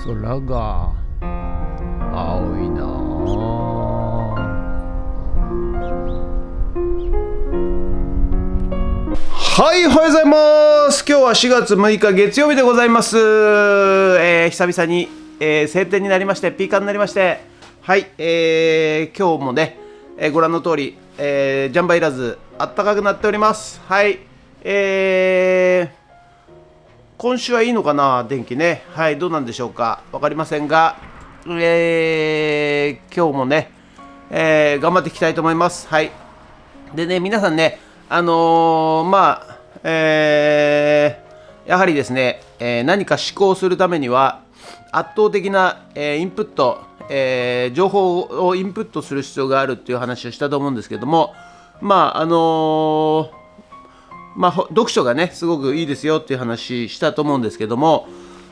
空が青いなはい、おはようございます。今日は4月6日月曜日でございます。久々に、晴天になりまして、ピーカーになりまして、はい、今日もね、ご覧の通り、ジャンバいらずあったかくなっております。はい、今週はいいのかな、天気ね。はい、どうなんでしょうか、分かりませんが、今日もね、頑張っていきたいと思います。はい。でね、皆さんね、やはりですね、何か思考するためには圧倒的な、インプット、情報をインプットする必要があるっていう話をしたと思うんですけども、読書がねすごくいいですよっていう話したと思うんですけども、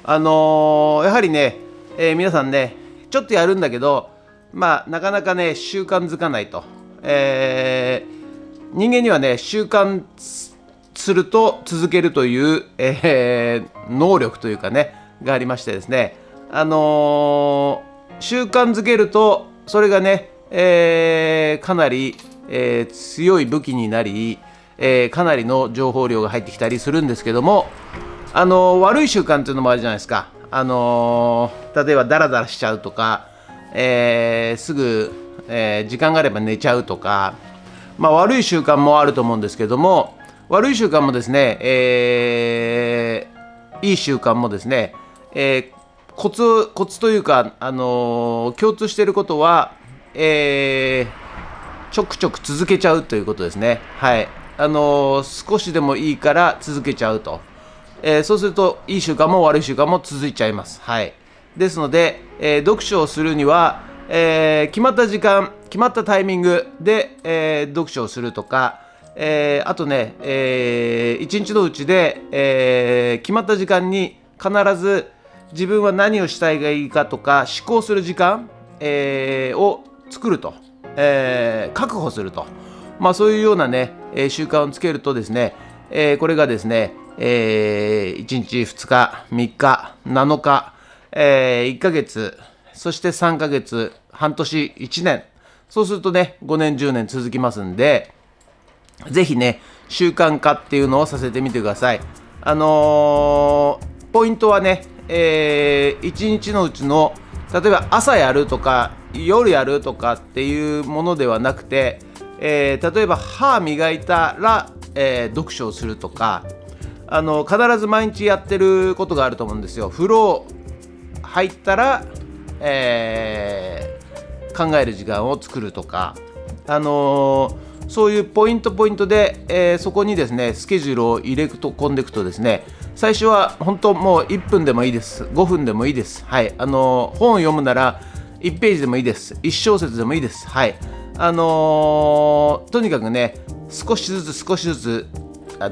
やはりね、皆さんねちょっとやるんだけど、なかなかね習慣づかないと、人間にはね習慣すると続けるという、能力というかねがありましてですね、習慣づけるとそれがね、かなり、強い武器になり、かなりの情報量が入ってきたりするんですけども、悪い習慣っていうのもあるじゃないですか。例えばダラダラしちゃうとか、すぐ、時間があれば寝ちゃうとか、悪い習慣もあると思うんですけども、悪い習慣もですね、いい習慣もですね、コツというか、共通していることは、ちょくちょく続けちゃうということですね。はい。少しでもいいから続けちゃうと、そうするといい習慣も悪い習慣も続いちゃいます。はい。ですので、読書をするには、決まった時間決まったタイミングで、読書をするとか、あとね、一日のうちで、決まった時間に必ず自分は何をしたいがいいかとか思考する時間、を作ると、確保すると、そういうようなね、習慣をつけるとですね、これがですね、1日2日3日7日、1ヶ月そして3ヶ月半年1年、そうするとね5年10年続きますんで、ぜひね習慣化っていうのをさせてみてください。ポイントはね、1日のうちの例えば朝やるとか夜やるとかっていうものではなくて、例えば歯磨いたら、読書をするとか、必ず毎日やってることがあると思うんですよ。風呂入ったら、考える時間を作るとか、そういうポイントで、そこにですねスケジュールを入れ込んでいくとですね、最初は本当もう1分でもいいです、5分でもいいです。はい。本を読むなら1ページでもいいです、1小節でもいいです。はい。とにかくね少しずつ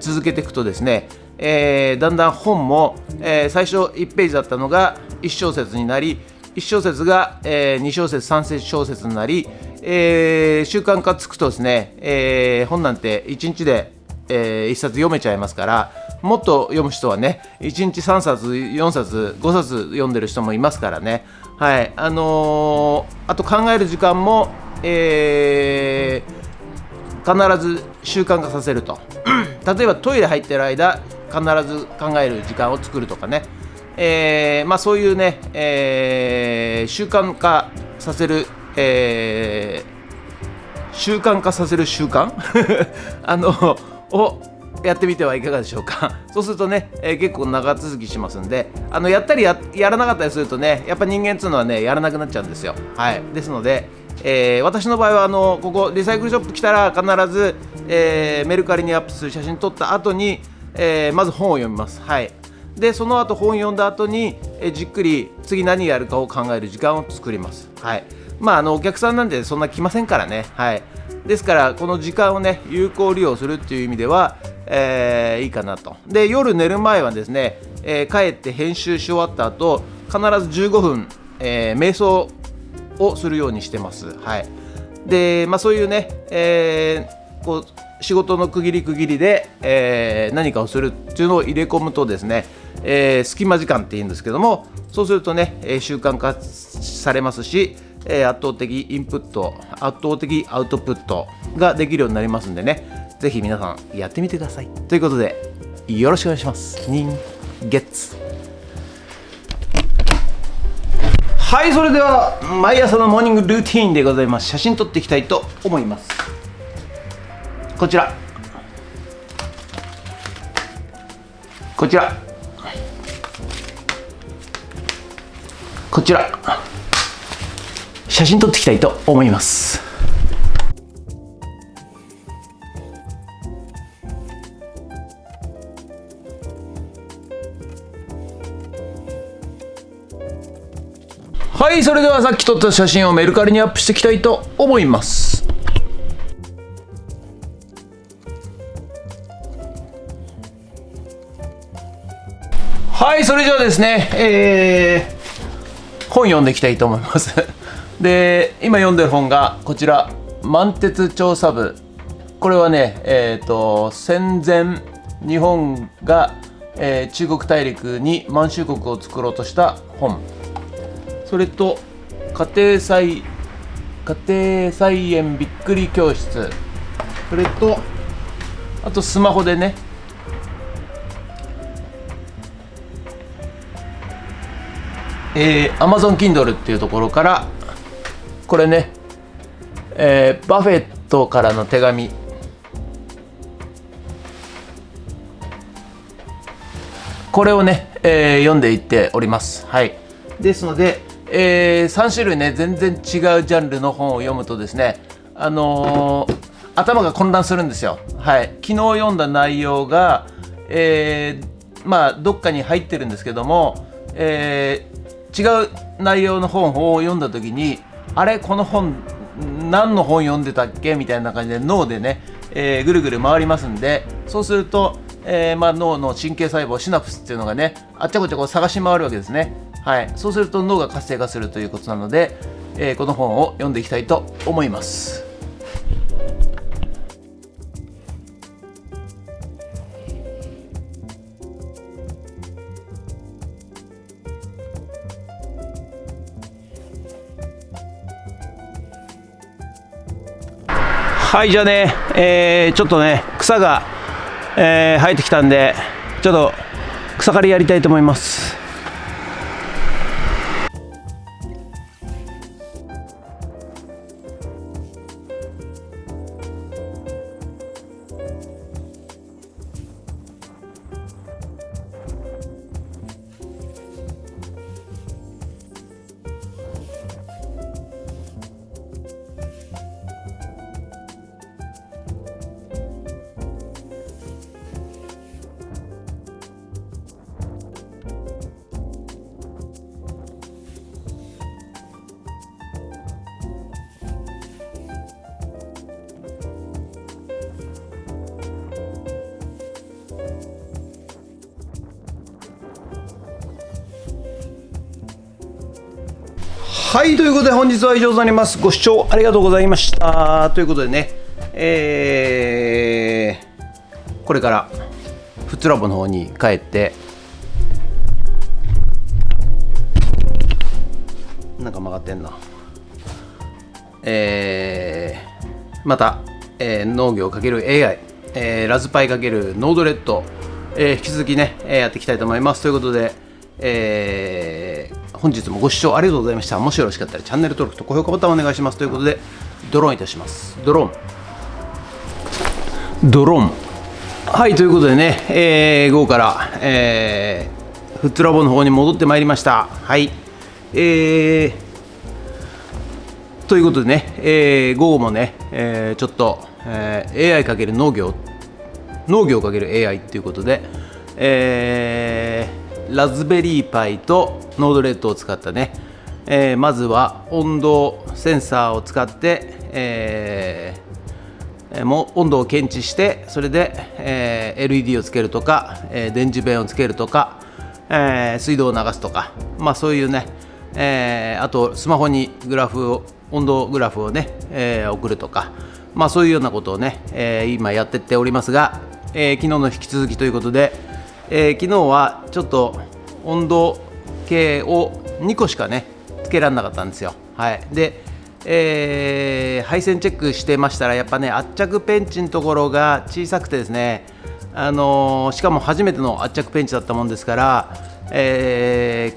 続けていくとですね、だんだん本も、最初1ページだったのが1小節になり、1小節が、2小節3小節になり、習慣化つくとですね、本なんて1日で、1冊読めちゃいますから、もっと読む人はね1日3冊4冊5冊読んでる人もいますからね。はい。あと考える時間も、必ず習慣化させると例えばトイレ入ってる間必ず考える時間を作るとかね、そういうね、習慣化させる、習慣をやってみてはいかがでしょうか。そうするとね、結構長続きしますんで、やったり やらなかったりするとね、やっぱ人間っていうのはねやらなくなっちゃうんですよ。はい。ですので、私の場合はここリサイクルショップ来たら必ず、メルカリにアップする写真撮った後に、まず本を読みます。はい。でその後本読んだ後に、じっくり次何やるかを考える時間を作ります。はい。お客さんなんでそんな来ませんからね。はい。ですからこの時間をね有効利用するっていう意味では、いいかなと。で夜寝る前はですね、帰って編集し終わった後必ず15分、瞑想をするようにしてます。はい。で、そういうね、仕事の区切りで、何かをするっていうのを入れ込むとですね、隙間時間っていうんですけども、そうするとね、習慣化されますし、圧倒的インプット、圧倒的アウトプットができるようになりますんでね、ぜひ皆さんやってみてください。ということで、よろしくお願いします。人月。はい、それでは毎朝のモーニングルーティーンでございます。写真撮っていきたいと思います。こちらこちらこちら、写真撮っていきたいと思います。はい、それではさっき撮った写真をメルカリにアップしていきたいと思います。はい、それじゃあですね、本読んでいきたいと思います。で、今読んでる本がこちら、満鉄調査部。これはね、戦前日本が、中国大陸に満州国を作ろうとした本。それと家庭菜園びっくり教室。それとあとスマホでね、Amazon Kindle っていうところからこれね、バフェットからの手紙。これをね、読んでいっております。はい。ですので、3種類ね、全然違うジャンルの本を読むとですね、頭が混乱するんですよ。はい。昨日読んだ内容が、まあどっかに入ってるんですけども、違う内容の本を読んだ時に、あれこの本何の本読んでたっけみたいな感じで脳でね、ぐるぐる回りますんで、そうすると、まあ、脳の神経細胞シナプスっていうのがね、あっちゃこっちゃこう探し回るわけですね。はい、そうすると脳が活性化するということなので、この本を読んでいきたいと思います。はい、じゃあね、ちょっとね草が、生えてきたんで、ちょっと草刈りやりたいと思います。はい、ということで本日は以上となります。ご視聴ありがとうございました。ということでね、これからフットラボの方に帰ってなんか曲がってんな、また、農業×AI、ラズパイ×ノードレッド、引き続きね、やっていきたいと思います。ということで、本日もご視聴ありがとうございました。もしよろしかったらチャンネル登録と高評価ボタンをお願いします。ということで、ドローンいたします。ドローン。はい、ということでね、午後から、フットラボの方に戻ってまいりました。はい。ということでね、午後もね、ちょっと、AI かける農業かける AI ということで、ラズベリーパイとノードレッドを使ったね、まずは温度センサーを使って、温度を検知して、それで、LED をつけるとか、電磁弁をつけるとか、水道を流すとか、まあそういうね、あとスマホに温度グラフをね、送るとか、まあそういうようなことをね、今やってっておりますが、昨日の引き続きということで、昨日はちょっと温度計を2個しかねつけられなかったんですよ。はい、で、配線チェックしてましたら、やっぱね圧着ペンチのところが小さくてですね、しかも初めての圧着ペンチだったもんですから、接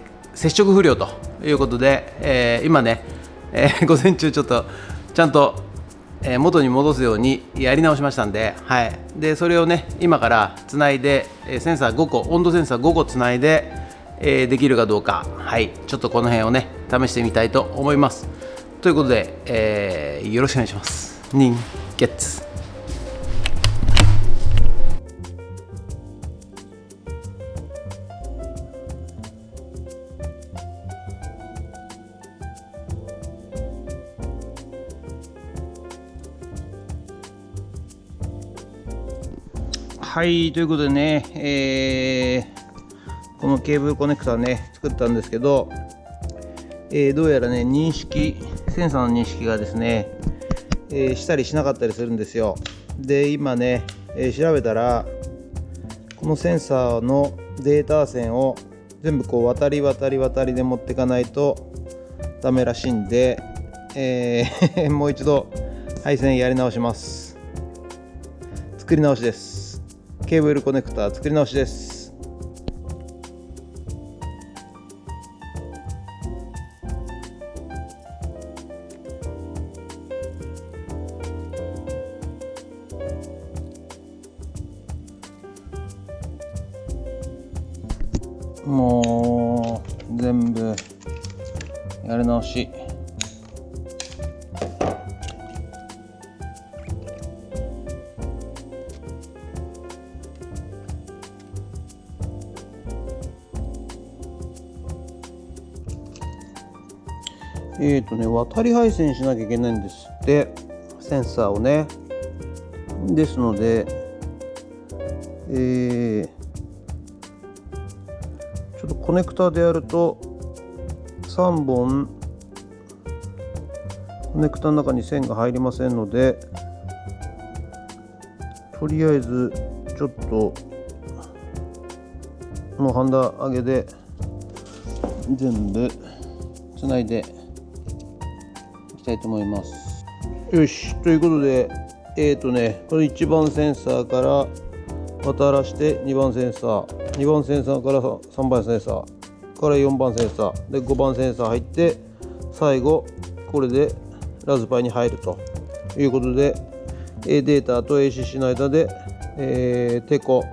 触不良ということで、今ね、午前中ちょっとちゃんと元に戻すようにやり直しましたんで、はい、でそれをね今からつないで、センサー5個、温度センサー5個つないで、できるかどうか、はい、ちょっとこの辺をね試してみたいと思います。ということで、よろしくお願いします。ニンゲッツ。はい、ということでね、このケーブルコネクタね作ったんですけど、どうやらねセンサーの認識がですね、したりしなかったりするんですよ。で今ね、調べたらこのセンサーのデータ線を全部こう渡りで持っていかないとダメらしいんで、もう一度配線やり直します。作り直しです。ケーブルコネクタ作り直しです。もう全部やり直し。渡り配線しなきゃいけないんですって、センサーをね。ですので、ちょっとコネクタでやると3本コネクタの中に線が入りませんので、とりあえずちょっとこのハンダ上げで全部つないでいきたいと思います。よし、ということでこの1番センサーから渡らして2番センサー、2番センサーから3番センサーから4番センサーで5番センサー入って、最後これでラズパイに入るということで、データと ACC の間で、テコ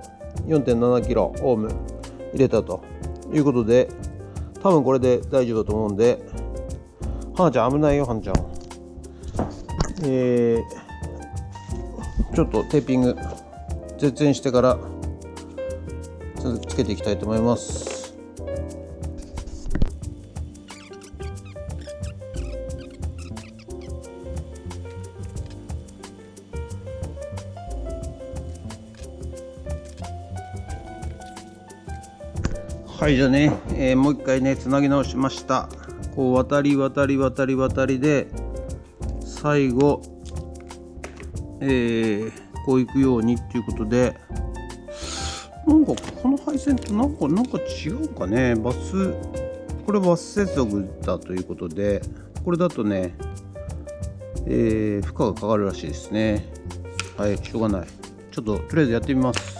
4.7kg オーム入れたということで、多分これで大丈夫だと思うんで、はなちゃん危ないよ、はなちゃん。ちょっとテーピング絶縁してからつけていきたいと思います。はい、じゃあね、もう一回ねつなぎ直しました。こう渡りで最後、こういくようにっていうことで、なんかこの配線ってなんか違うかね。これバス接続だということで、これだとね、負荷がかかるらしいですね。はい、しょうがない。ちょっととりあえずやってみます。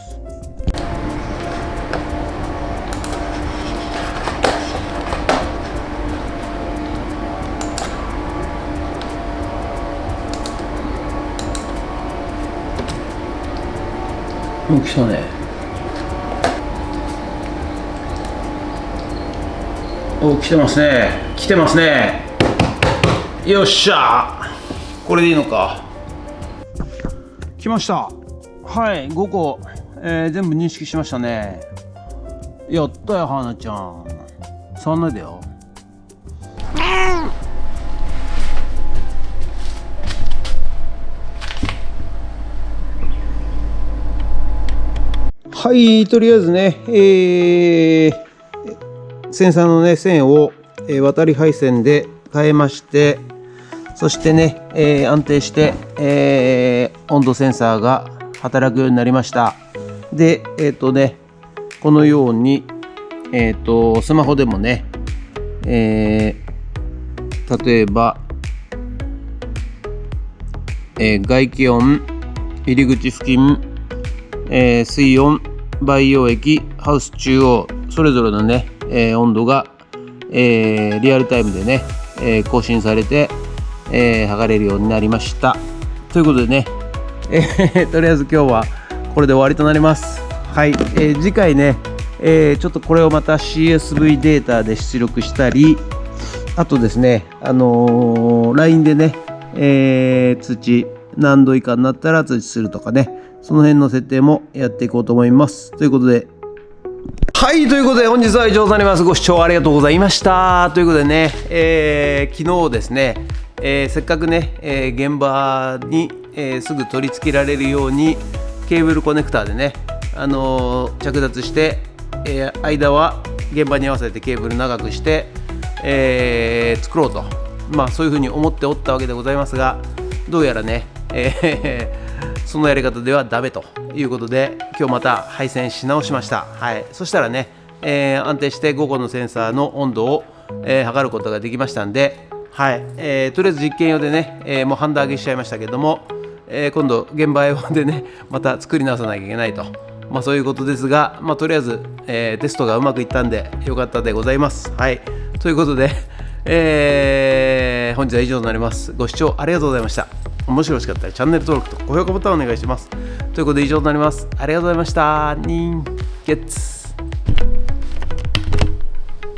来たね。来てますね。来てますね。よっしゃー。これでいいのか。来ました。はい、5個、全部認識しましたね。やったよ、はなちゃん。触んないでよ。はい、とりあえずね、センサーのね線を、渡り配線で変えまして、そしてね、安定して温度センサーが働くようになりました。でここのように、スマホでもね、例えば、外気温、入り口付近、水温、培養液、ハウス中央、それぞれのね、温度が、リアルタイムでね、更新されて、測れるようになりました。ということでね、とりあえず今日はこれで終わりとなります。はい、次回ね、ちょっとこれをまた CSV データで出力したり、あとですね、LINE でね、通知何度以下になったら通知するとかね、その辺の設定もやっていこうと思います。ということで、はい、ということで本日は以上となります。ご視聴ありがとうございました。ということでね、昨日ですね、せっかくね、現場に、すぐ取り付けられるようにケーブルコネクターでね、着脱して、間は現場に合わせてケーブル長くして、作ろうと、そういうふうに思っておったわけでございますが、どうやらね、そのやり方ではダメということで、今日また配線し直しました。はい、そしたらね、安定して5個のセンサーの温度を、測ることができましたんで、はい、とりあえず実験用でね、もうハンダ上げしちゃいましたけども、今度現場用でねまた作り直さなきゃいけないと、そういうことですが、とりあえず、テストがうまくいったんでよかったでございます。はい、ということで、本日は以上となります。ご視聴ありがとうございました。もしよろしかったらチャンネル登録と高評価ボタンをお願いします。ということで以上となります。ありがとうございました。ニンゲッツ